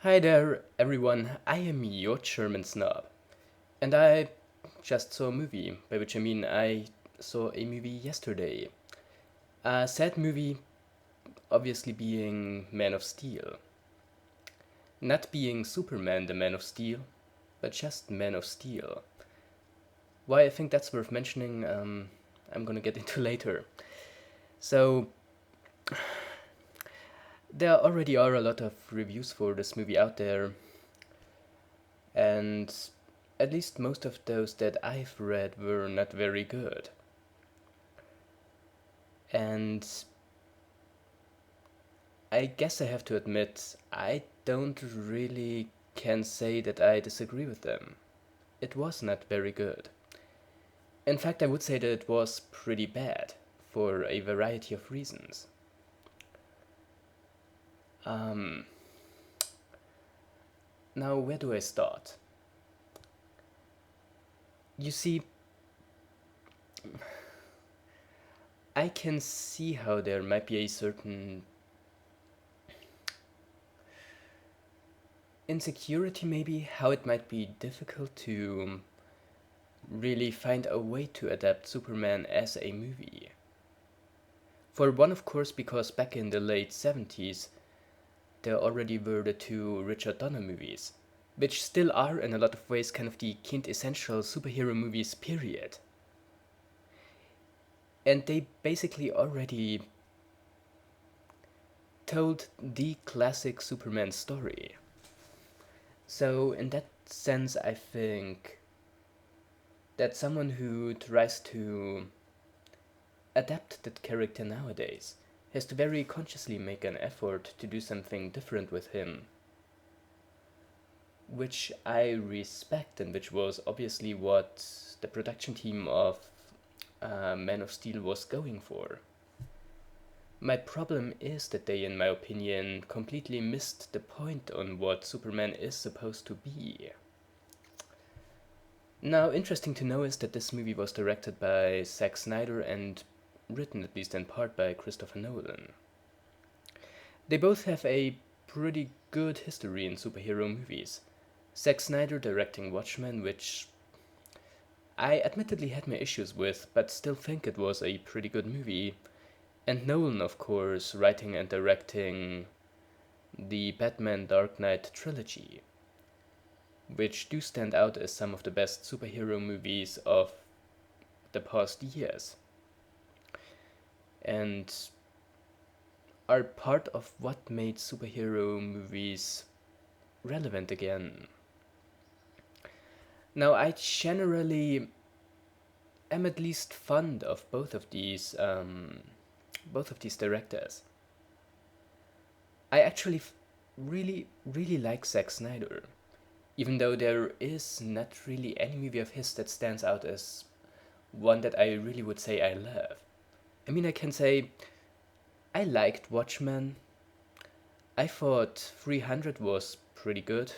Hi there, everyone. I am your German snob, and I just saw a movie, by which I mean I saw a movie yesterday. A sad movie, obviously being Man of Steel. Not being Superman the Man of Steel, but just Man of Steel. Why I think that's worth mentioning, I'm gonna get into later. So, there already are a lot of reviews for this movie out there, and at least most of those that I've read were not very good. And I guess I have to admit, I don't really can say that I disagree with them. It was not very good. In fact, I would say that it was pretty bad for a variety of reasons. Um, Now, where do I start? You see, I can see how there might be a certain insecurity, maybe, how it might be difficult to really find a way to adapt Superman as a movie. For one, of course, because back in the late 70s, there already were the two Richard Donner movies, which still are in a lot of ways kind of the quintessential superhero movies, period. And they basically already told the classic Superman story. So, in that sense, I think that someone who tries to adapt that character nowadays has to very consciously make an effort to do something different with him, which I respect and which was obviously what the production team of Man of Steel was going for. My problem is that they, in my opinion, completely missed the point on what Superman is supposed to be. Now, interesting to know is that this movie was directed by Zack Snyder and written, at least in part, by Christopher Nolan. They both have a pretty good history in superhero movies. Zack Snyder directing Watchmen, which I admittedly had my issues with, but still think it was a pretty good movie. And Nolan, of course, writing and directing the Batman Dark Knight trilogy, which do stand out as some of the best superhero movies of the past years, and are part of what made superhero movies relevant again. Now, I generally am at least fond of both of these directors. I actually really, really like Zack Snyder, even though there is not really any movie of his that stands out as one that I really would say I love. I mean, I can say I liked Watchmen. I thought 300 was pretty good.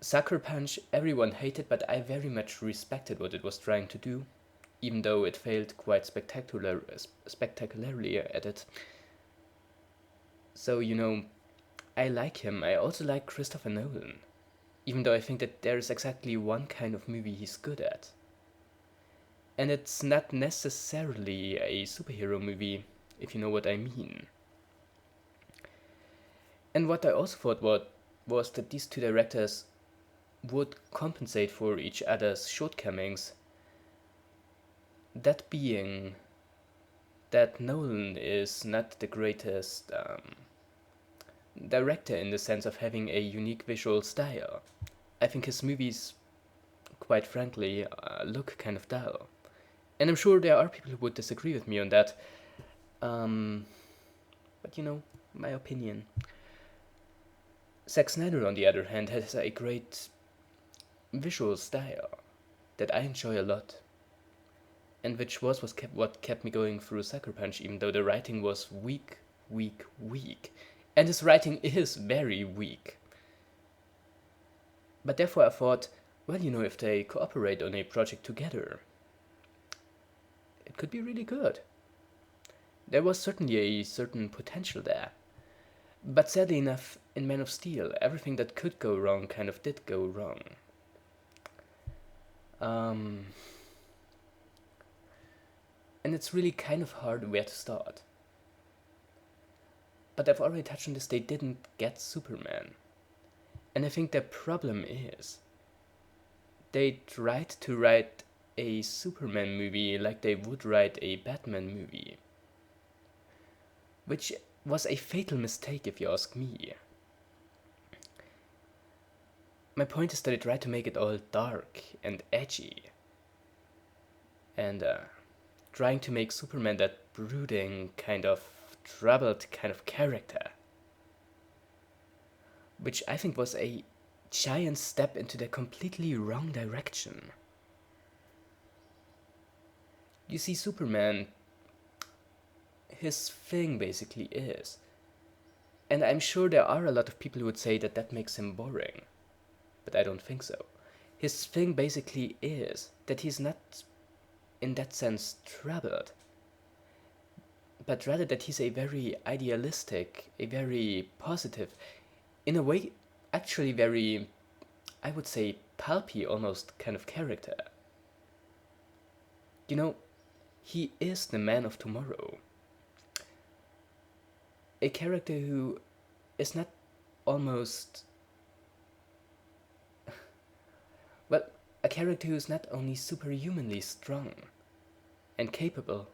Sucker Punch, everyone hated, but I very much respected what it was trying to do, even though it failed quite spectacularly at it. So, I like him. I also like Christopher Nolan, even though I think that there is exactly one kind of movie he's good at. And it's not necessarily a superhero movie, if you know what I mean. And what I also thought was that these two directors would compensate for each other's shortcomings. That being that Nolan is not the greatest director in the sense of having a unique visual style. I think his movies, quite frankly, look kind of dull. And I'm sure there are people who would disagree with me on that. Um, but my opinion. Zack Snyder, on the other hand, has a great visual style that I enjoy a lot, and which was what kept me going through Sucker Punch, even though the writing was weak, weak, weak. And his writing is very weak. But therefore I thought, well, if they cooperate on a project together, it could be really good. There was certainly a certain potential there. But sadly enough, in Man of Steel, everything that could go wrong kind of did go wrong. Um, and it's really kind of hard where to start. But I've already touched on this, they didn't get Superman. And I think the problem is, they tried to write a Superman movie like they would write a Batman movie. Which was a fatal mistake if you ask me. My point is that they tried to make it all dark and edgy. And trying to make Superman that brooding, kind of troubled kind of character. Which I think was a giant step into the completely wrong direction. You see, Superman, his thing basically is, and I'm sure there are a lot of people who would say that that makes him boring, but I don't think so. His thing basically is that he's not, in that sense, troubled, but rather that he's a very idealistic, a very positive, in a way, actually very, I would say, pulpy almost kind of character. You know, he is the Man of Tomorrow. A character who is not almost, well, a character who is not only superhumanly strong and capable,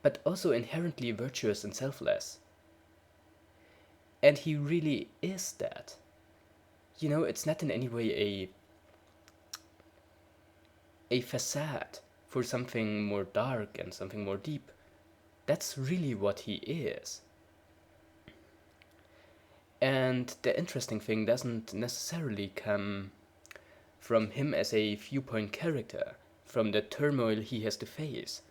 but also inherently virtuous and selfless. And he really is that. You know, it's not in any way a facade for something more dark and something more deep. That's really what he is. And the interesting thing doesn't necessarily come from him as a viewpoint character, from the turmoil he has to face.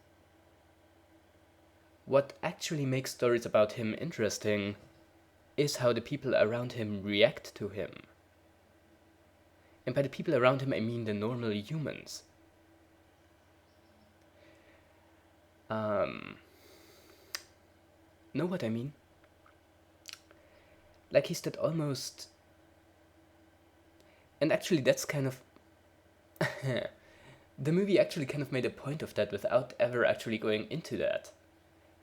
What actually makes stories about him interesting is how the people around him react to him. And by the people around him, I mean the normal humans. Know what I mean? Like he's that almost... And actually that's kind of... The movie actually kind of made a point of that without ever actually going into that.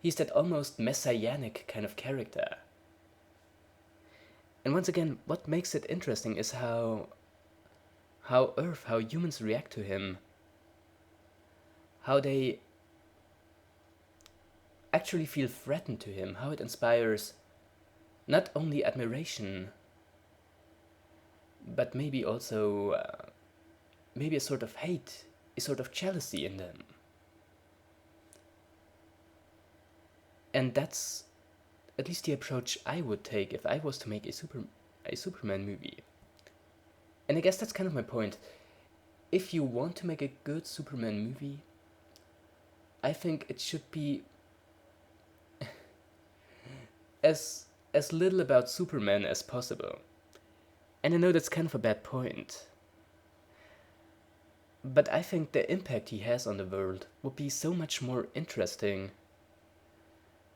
He's that almost messianic kind of character. And once again, what makes it interesting is how Earth, how humans react to him. How they actually feel threatened to him, how it inspires not only admiration, but maybe also maybe a sort of hate, a sort of jealousy in them. And that's at least the approach I would take if I was to make a Superman movie. And I guess that's kind of my point. If you want to make a good Superman movie, I think it should be as little about Superman as possible. And I know that's kind of a bad point. But I think the impact he has on the world would be so much more interesting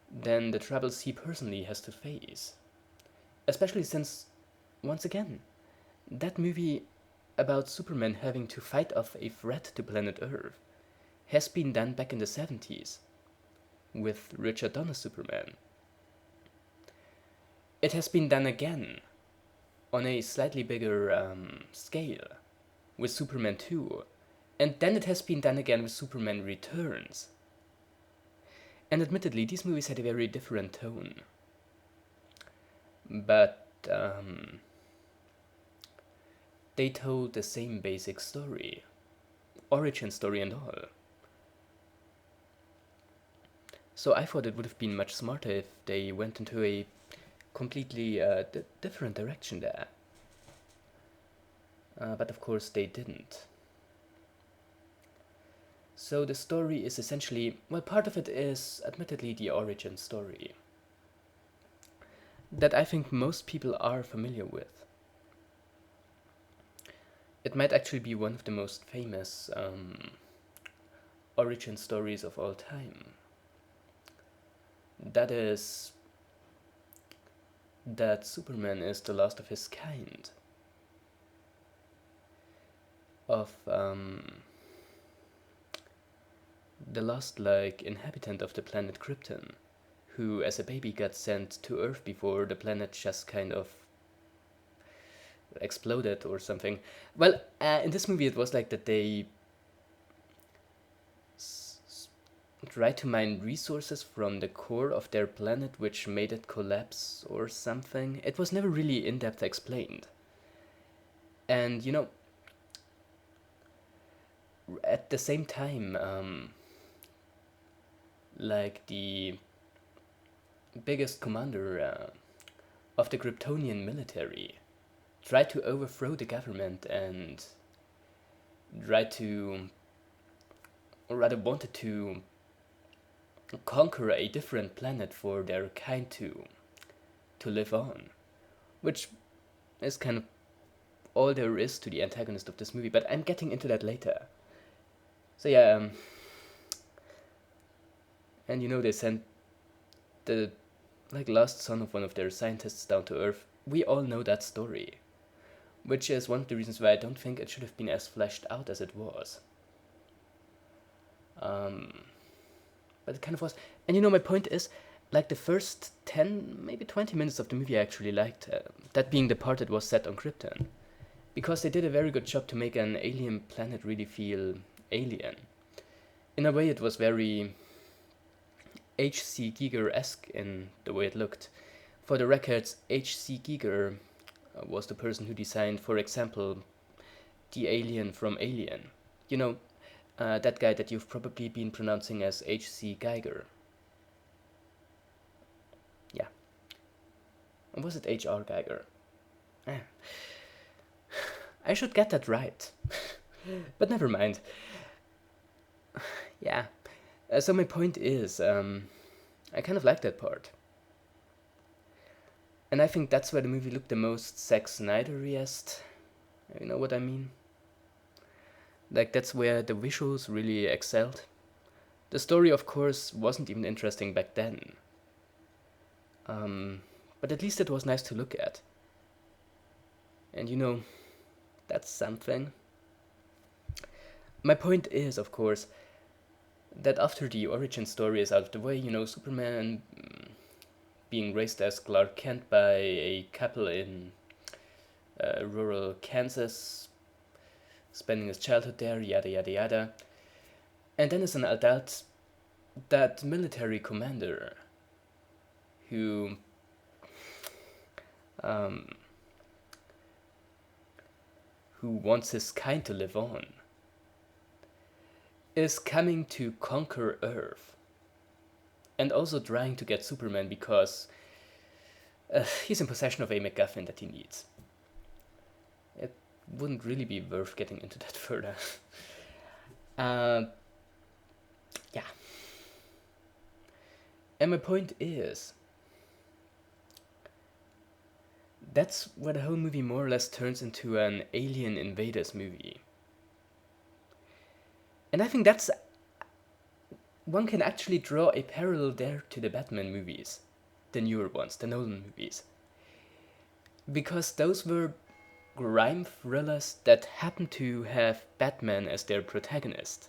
than the troubles he personally has to face. Especially since, once again, that movie about Superman having to fight off a threat to planet Earth has been done back in the 70s with Richard Donner's Superman. It has been done again on a slightly bigger scale with Superman 2, and then it has been done again with Superman Returns. And admittedly, these movies had a very different tone. But they told the same basic story, origin story and all. So I thought it would have been much smarter if they went into a completely different direction there. But of course they didn't. So the story is essentially, well, part of it is admittedly the origin story that I think most people are familiar with. It might actually be one of the most famous origin stories of all time. That is that Superman is the last of his kind, of the last like inhabitant of the planet Krypton, who as a baby got sent to Earth before the planet just kind of exploded or something. Well, in this movie it was like that they tried to mine resources from the core of their planet, which made it collapse or something. It was never really in depth explained. And at the same time, like the biggest commander of the Kryptonian military tried to overthrow the government and tried to, or rather wanted to conquer a different planet for their kind to live on, which is kind of all there is to the antagonist of this movie. But I'm getting into that later. So yeah, and they sent the like last son of one of their scientists down to Earth. We all know that story, which is one of the reasons why I don't think it should have been as fleshed out as it was. But it kind of was. And my point is, like the first 10, maybe 20 minutes of the movie I actually liked, that being the part that was set on Krypton. Because they did a very good job to make an alien planet really feel alien. In a way, it was very H.C. Giger-esque in the way it looked. For the records, H.C. Giger was the person who designed, for example, the alien from Alien. That guy that you've probably been pronouncing as H.C. Geiger. Yeah. Or was it H.R. Geiger? I should get that right. But never mind. Yeah. So my point is, I kind of like that part. And I think that's where the movie looked the most Zack Snyder-iest. You know what I mean? Like, that's where the visuals really excelled. The story, of course, wasn't even interesting back then. But at least it was nice to look at. And that's something. My point is, of course, that after the origin story is out of the way, Superman being raised as Clark Kent by a couple in rural Kansas, spending his childhood there, yada yada yada. And then as an adult, that military commander who wants his kind to live on is coming to conquer Earth. And also trying to get Superman because he's in possession of a MacGuffin that he needs. It wouldn't really be worth getting into that further. Yeah. And my point is, that's where the whole movie more or less turns into an alien invaders movie. And I think one can actually draw a parallel there to the Batman movies, the newer ones, the Nolan movies. Because those were crime thrillers that happened to have Batman as their protagonist.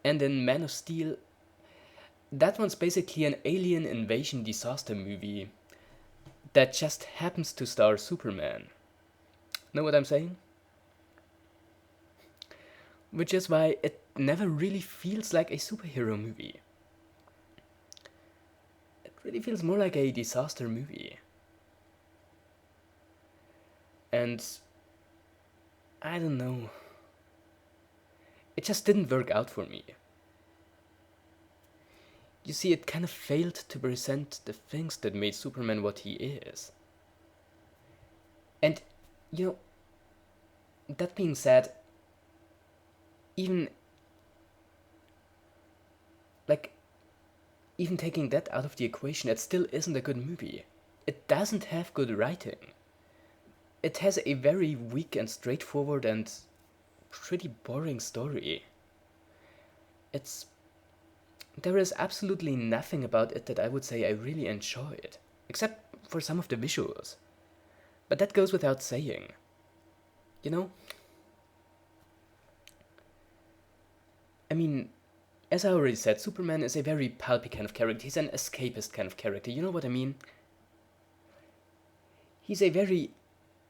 And in Man of Steel, that one's basically an alien invasion disaster movie that just happens to star Superman. Know what I'm saying? Which is why it never really feels like a superhero movie. It really feels more like a disaster movie. And I don't know. It just didn't work out for me. You see, it kind of failed to present the things that made Superman what he is. And, that being said, even taking that out of the equation, it still isn't a good movie. It doesn't have good writing. It has a very weak and straightforward and pretty boring story. There is absolutely nothing about it that I would say I really enjoyed. Except for some of the visuals. But that goes without saying. You know? I mean, as I already said, Superman is a very pulpy kind of character. He's an escapist kind of character. You know what I mean? He's a very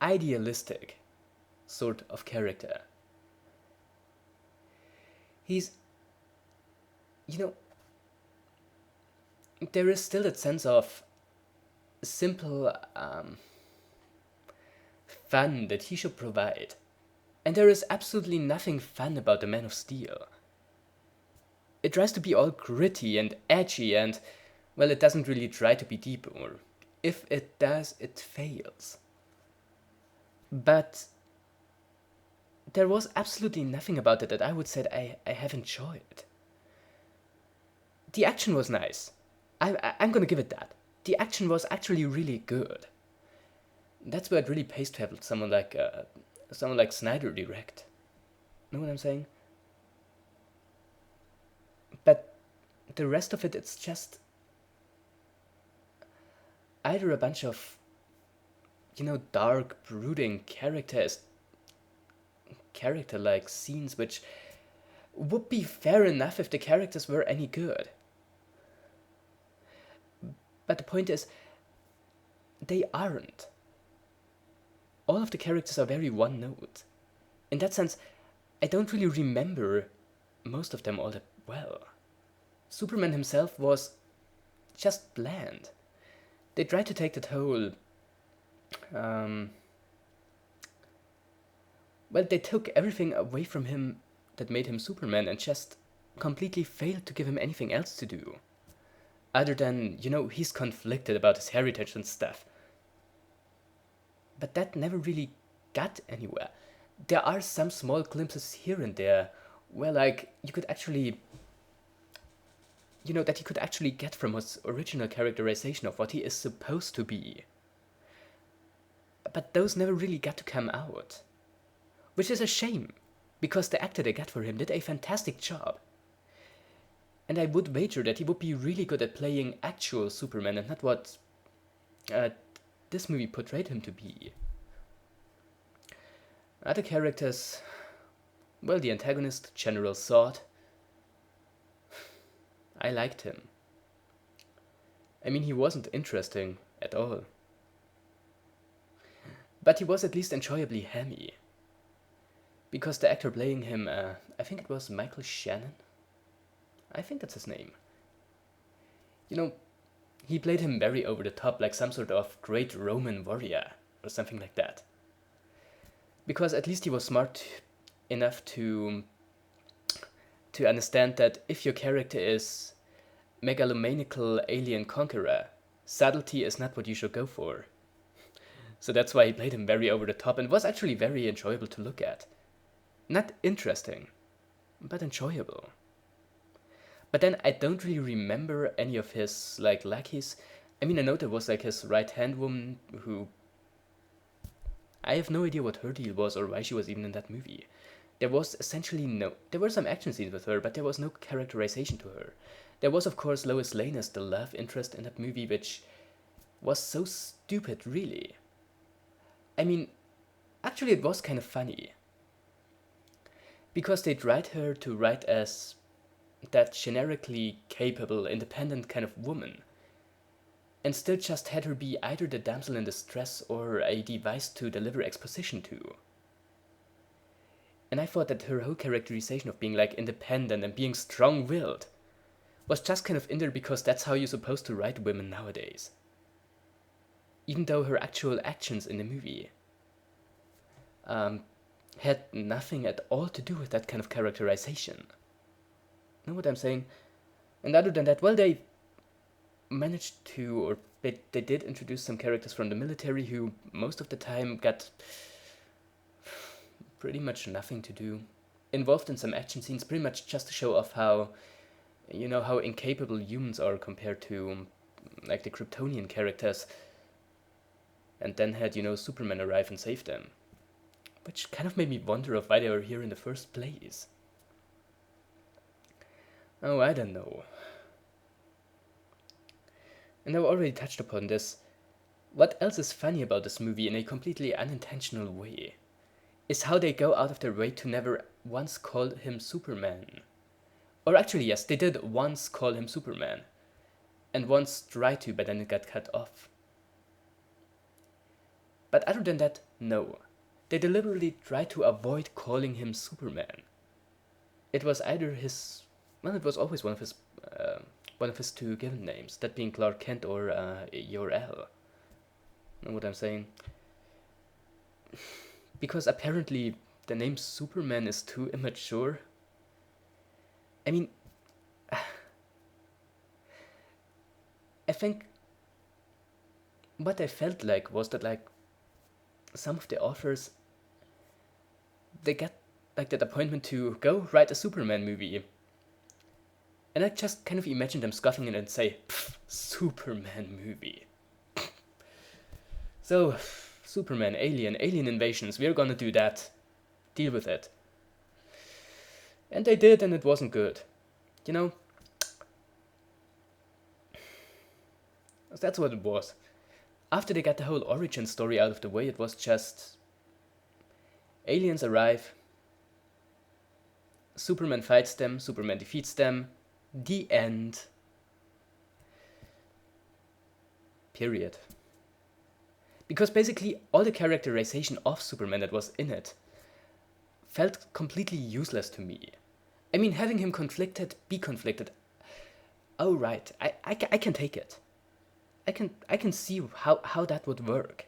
idealistic sort of character. He's, you know, there is still that sense of simple fun that he should provide. And there is absolutely nothing fun about the Man of Steel. It tries to be all gritty and edgy and, well, it doesn't really try to be deep, or if it does, it fails. But there was absolutely nothing about it that I would say I have enjoyed. The action was nice. I'm gonna give it that. The action was actually really good. That's where it really pays to have someone like Snyder direct. Know what I'm saying? But the rest of it, it's just either a bunch of, dark, brooding character-like scenes, which would be fair enough if the characters were any good. But the point is, they aren't. All of the characters are very one note. In that sense, I don't really remember most of them all that well. Superman himself was just bland. They tried to take that whole they took everything away from him that made him Superman and just completely failed to give him anything else to do. Other than, he's conflicted about his heritage and stuff. But that never really got anywhere. There are some small glimpses here and there where, you could actually, that you could actually get from his original characterization of what he is supposed to be. But those never really got to come out. Which is a shame, because the actor they got for him did a fantastic job. And I would wager that he would be really good at playing actual Superman and not what this movie portrayed him to be. Other characters, well, the antagonist, General Zod, I liked him. I mean, he wasn't interesting at all. But he was at least enjoyably hammy. Because the actor playing him, I think it was Michael Shannon. I think that's his name. He played him very over the top, like some sort of great Roman warrior, or something like that. Because at least he was smart enough to understand that if your character is megalomaniacal alien conqueror, subtlety is not what you should go for. So that's why he played him very over the top and was actually very enjoyable to look at. Not interesting, but enjoyable. But then I don't really remember any of his, lackeys. I mean, I know there was, his right-hand woman who... I have no idea what her deal was or why she was even in that movie. There was essentially no... There were some action scenes with her, but there was no characterization to her. There was, of course, Lois Lane as the love interest in that movie, which was so stupid, really. I mean, actually it was kind of funny. Because they tried her to write as that generically capable, independent kind of woman, and still just had her be either the damsel in distress or a device to deliver exposition to. And I thought that her whole characterization of being independent and being strong-willed was just kind of in there because that's how you're supposed to write women nowadays. Even though her actual actions in the movie had nothing at all to do with that kind of characterization. Know what I'm saying? And other than that, well, they managed to, or they did introduce some characters from the military who most of the time got pretty much nothing to do. Involved in some action scenes, pretty much just to show off how, how incapable humans are compared to, the Kryptonian characters. And then had, Superman arrive and save them. Which kind of made me wonder of why they were here in the first place. Oh, I don't know. And I've already touched upon this. What else is funny about this movie in a completely unintentional way is how they go out of their way to never once call him Superman. Or actually, yes, they did once call him Superman, and once tried to, but then it got cut off. But other than that, no. They deliberately tried to avoid calling him Superman. It was either his, well, it was always one of his two given names, that being Clark Kent or Yor-El. Know what I'm saying? Because apparently the name Superman is too immature. I mean, I think what I felt like was that like some of the authors, they get like that appointment to go write a Superman movie. And I just kind of imagine them scoffing it and say, Superman movie. So, Superman, alien invasions, we're gonna do that. Deal with it. And they did, and it wasn't good. You know? That's what it was. After they got the whole origin story out of the way, it was just aliens arrive, Superman fights them, Superman defeats them, the end. Period. Because basically all the characterization of Superman that was in it felt completely useless to me. I mean, having him be conflicted, oh right, I can take it. I can see how that would work.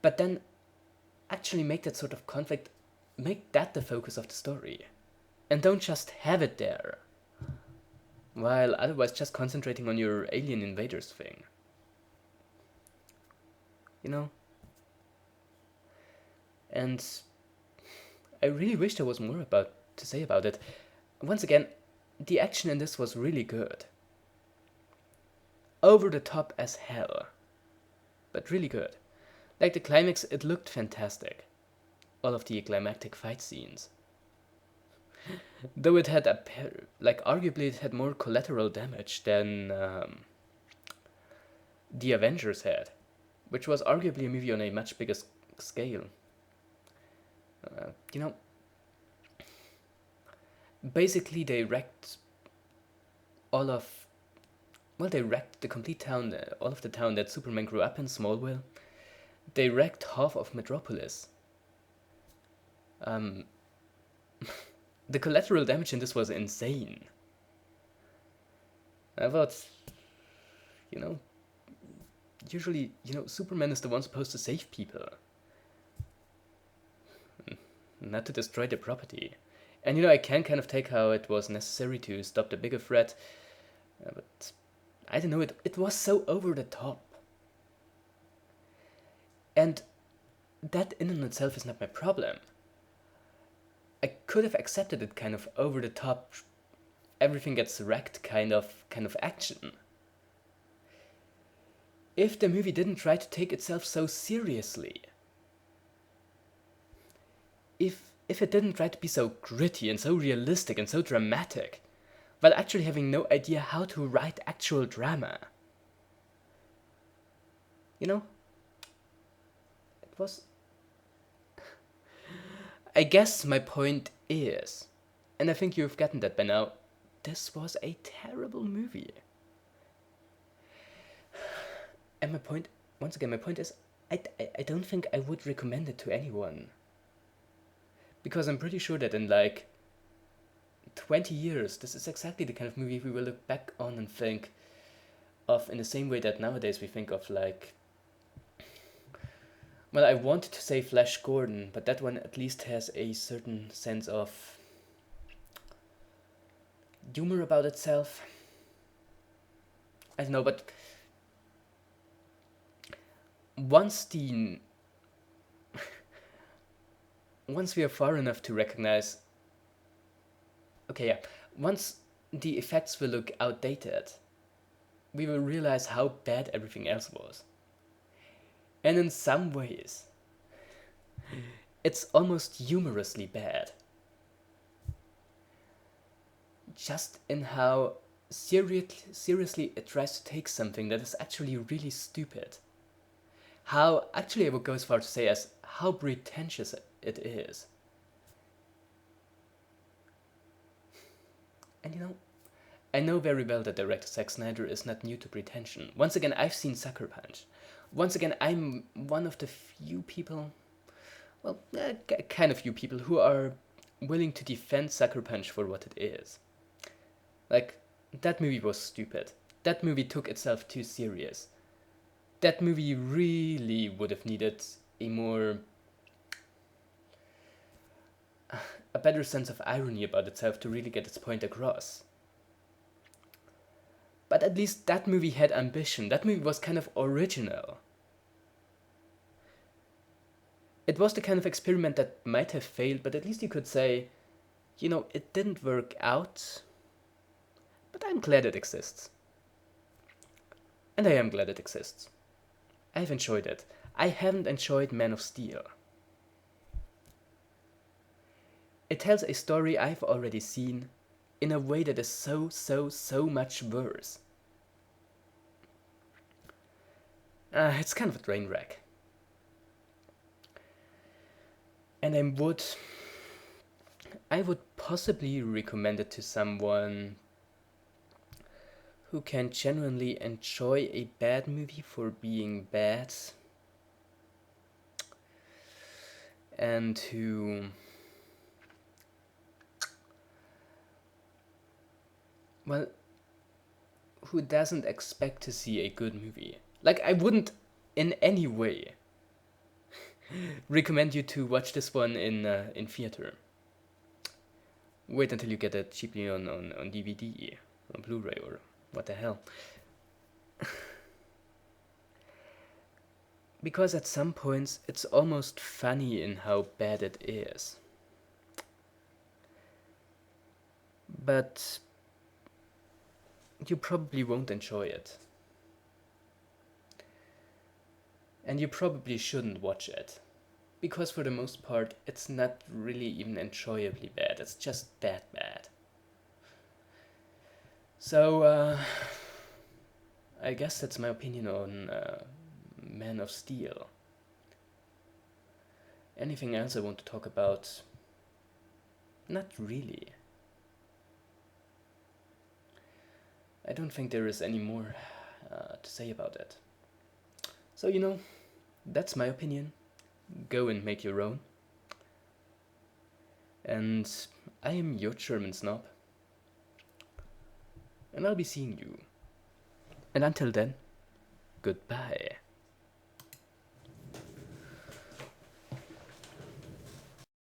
But then actually make that sort of conflict, make that the focus of the story. And don't just have it there, while otherwise just concentrating on your alien invaders thing. You know? And I really wish there was more to say about it. Once again, the action in this was really good. Over the top as hell. But really good. Like the climax, it looked fantastic. All of the climactic fight scenes. Though it had arguably it had more collateral damage than the Avengers had, which was arguably a movie on a much bigger scale. You know, basically they wrecked they wrecked the complete town, all of the town that Superman grew up in, Smallville. They wrecked half of Metropolis. The collateral damage in this was insane. I thought, usually, Superman is the one supposed to save people, not to destroy the property. And I can kind of take how it was necessary to stop the bigger threat, but I don't know, it was so over the top. And that in and itself is not my problem. I could have accepted it kind of over the top, everything gets wrecked kind of action. If the movie didn't try to take itself so seriously. If it didn't try to be so gritty and so realistic and so dramatic, while actually having no idea how to write actual drama. It was... I guess my point is, and I think you've gotten that by now, this was a terrible movie. And my point is, I don't think I would recommend it to anyone. Because I'm pretty sure that in 20 years, this is exactly the kind of movie we will look back on and think of in the same way that nowadays we think of well, I wanted to say Flash Gordon, but that one at least has a certain sense of humor about itself. I don't know, but once we are far enough to recognize, once the effects will look outdated, we will realize how bad everything else was. And in some ways, it's almost humorously bad. just in how seriously it tries to take something that is actually really stupid. How, actually, I would go as far to say as how pretentious it is. And I know very well that director Zack Snyder is not new to pretension. Once again, I've seen Sucker Punch. Once again, I'm one of the few people, well, kind of few people who are willing to defend Sucker Punch for what it is. Like, that movie was stupid. That movie took itself too serious. That movie really would have needed a better sense of irony about itself to really get its point across. But at least that movie had ambition. That movie was kind of original. It was the kind of experiment that might have failed, but at least you could say, it didn't work out, but I'm glad it exists. And I am glad it exists. I've enjoyed it. I haven't enjoyed Man of Steel. It tells a story I've already seen in a way that is so much worse. It's kind of a train wreck. And I would possibly recommend it to someone who can genuinely enjoy a bad movie for being bad, and who doesn't expect to see a good movie. Like, I wouldn't in any way recommend you to watch this one in theater. Wait until you get it cheaply on DVD, on Blu-ray, or what the hell. Because at some points it's almost funny in how bad it is. But you probably won't enjoy it. And you probably shouldn't watch it. Because for the most part, it's not really even enjoyably bad. It's just bad. So, I guess that's my opinion on Man of Steel. Anything else I want to talk about? Not really. I don't think there is any more to say about it. So, that's my opinion. Go and make your own. And I am your German snob. And I'll be seeing you. And until then, goodbye.